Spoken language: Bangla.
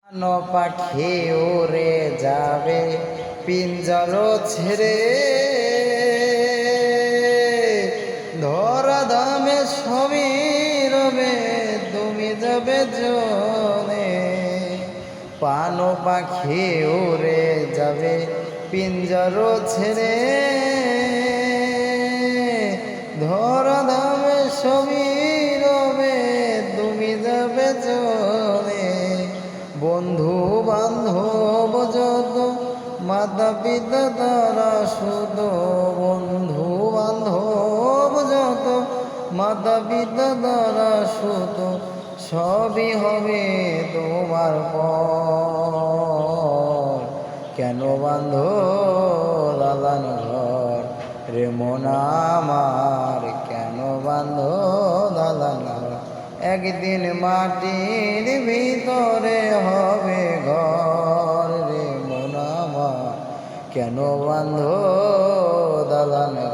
পাখি উড়ে যাবে পিঞ্জর ছেড়ে, ধরা ধামে সবই রবে তুমি যাবে জলে। পান পাখি উড়ে যাবে পিঞ্জর ছেড়ে, ধরা ধামে সবই রবে তুমি যাবে জলে। বন্ধু বান্ধব যত মাতা পিতা তারা শুধু, বন্ধু বান্ধব যত মাতা পিতা তারা শুধু, সবই হবে তোমার পর। কেন বান্ধ দালান ঘর রে মন আমার, কেন বান্ধ দালান ঘর? একদিন মাটির ভিতরে হবে ঘর রে মন আমার, কেন বান্ধ দালান ঘর?